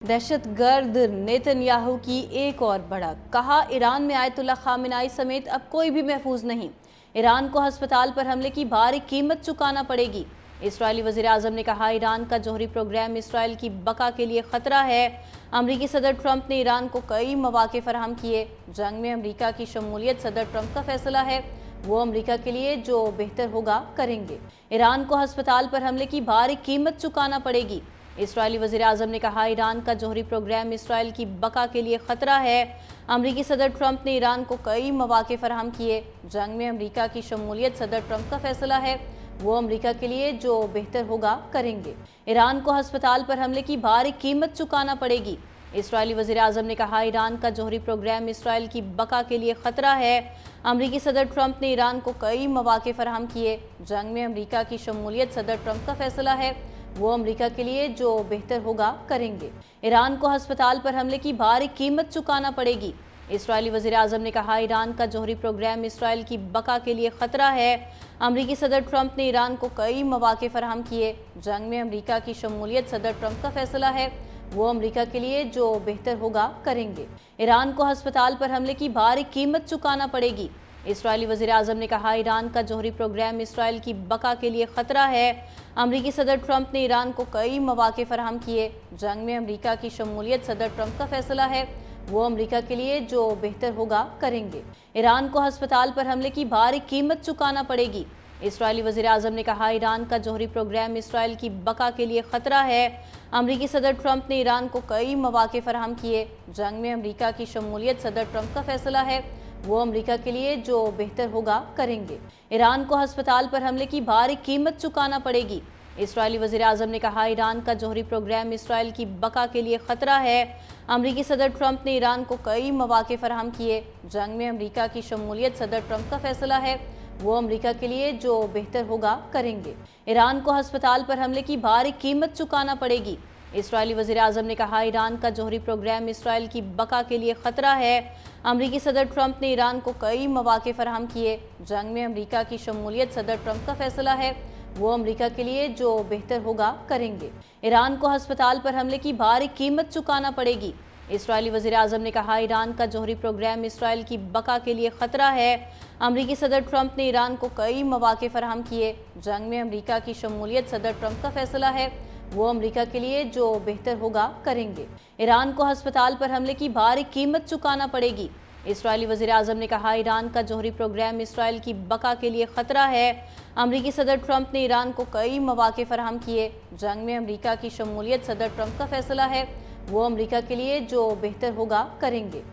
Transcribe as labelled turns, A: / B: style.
A: दहशत गर्द नेतन्याहू की एक और बढ़त, कहा ईरान में आयतुल्ला खामेनेई समेत अब कोई भी महफूज नहीं। ईरान को अस्पताल पर हमले की भारी कीमत चुकाना पड़ेगी। इस्राएली वज़ीर आज़म ने कहा ईरान का जौहरी प्रोग्राम इसराइल की बका के लिए खतरा है। अमरीकी सदर ट्रंप ने ईरान को कई मौके फराहम किए। जंग में अमरीका की शमूलियत सदर ट्रंप का फैसला है, वो अमरीका के लिए जो बेहतर होगा करेंगे। ईरान को अस्पताल पर हमले की भारी कीमत चुकाना पड़ेगी। इस्राएली वज़ीर आज़म ने कहा ईरान का जौहरी प्रोग्राम इसराइल की बका के लिए खतरा है। अमरीकी सदर ट्रंप ने ईरान को कई मौके फराहम किए। जंग में अमरीका की शमूलियत सदर ट्रंप का फैसला है, वो अमरीका के लिए जो बेहतर होगा करेंगे। ईरान को अस्पताल पर हमले की भारी कीमत चुकाना पड़ेगी। इस्राएली वज़ीर आज़म ने कहा ईरान का जौहरी प्रोग्राम इसराइल की बका के लिए खतरा है। अमरीकी सदर ट्रंप ने ईरान को कई मौके फराहम किए। जंग में अमरीका की शमूलियत सदर ट्रंप का फैसला है, वो अमरीका के लिए जो बेहतर होगा करेंगे। ईरान को अस्पताल पर हमले की भारी कीमत चुकाना पड़ेगी। इस्राएली वज़ीर आज़म ने कहा ईरान का जौहरी प्रोग्राम इसराइल की बका के लिए खतरा है। अमरीकी सदर ट्रंप ने ईरान को कई मौके फराहम किए। जंग में अमरीका की शमूलियत सदर ट्रंप का फैसला है, वो अमरीका के लिए जो बेहतर होगा करेंगे। ईरान को अस्पताल पर हमले की भारी कीमत चुकाना पड़ेगी। इस्राएली वज़ीर आज़म ने कहा ईरान का जौहरी प्रोग्राम इसराइल की बका के लिए खतरा है। अमरीकी सदर ट्रंप ने ईरान को कई मौके फराहम किए। जंग में अमरीका की शमूलियत सदर ट्रंप का फैसला है, वो अमरीका के लिए जो बेहतर होगा करेंगे। ईरान को अस्पताल पर हमले की भारी कीमत चुकाना पड़ेगी। इस्राएली वज़ीर आज़म ने कहा ईरान का जौहरी प्रोग्राम इसराइल की बका के लिए खतरा है। अमरीकी सदर ट्रंप ने ईरान को कई मौके फराहम किए। जंग में अमरीका की शमूलियत सदर ट्रंप का फैसला है, वो अमरीका के लिए जो बेहतर होगा करेंगे। ईरान को अस्पताल पर हमले की भारी कीमत चुकाना पड़ेगी। इस्राएली वज़ीर आज़म ने कहा ईरान का जौहरी प्रोग्राम इसराइल की बका के लिए खतरा है। अमरीकी सदर ट्रंप ने ईरान को कई मौके फराहम किए। जंग में अमरीका की शमूलियत सदर ट्रंप का फैसला है, वो अमरीका के लिए जो बेहतर होगा करेंगे। ईरान को अस्पताल पर हमले की भारी कीमत चुकाना पड़ेगी। इस्राएली वज़ीर आज़म ने कहा ईरान का जौहरी प्रोग्राम इसराइल की बका के लिए खतरा है। अमरीकी सदर ट्रंप ने ईरान को कई मौके फराहम किए। जंग में अमरीका की शमूलियत सदर ट्रंप का फैसला है, वो अमरीका के लिए जो बेहतर होगा करेंगे। ईरान को अस्पताल पर हमले की भारी कीमत चुकाना पड़ेगी। इस्राएली वज़ीर आज़म ने कहा ईरान का जौहरी प्रोग्राम इसराइल की बका के लिए खतरा है। अमरीकी सदर ट्रंप ने ईरान को कई मौके फराहम किए। जंग में अमरीका की शमूलियत सदर ट्रंप का फैसला है, वो अमरीका के लिए जो बेहतर होगा करेंगे। ईरान को अस्पताल पर हमले की भारी कीमत चुकाना पड़ेगी। इस्राएली वज़ीर आज़म ने कहा ईरान का जौहरी प्रोग्राम इसराइल की बका के लिए खतरा है। अमरीकी सदर ट्रंप ने ईरान को कई मौके फराहम किए। जंग में अमरीका की शमूलियत सदर ट्रंप का फैसला है, वो अमरीका के लिए जो बेहतर होगा करेंगे।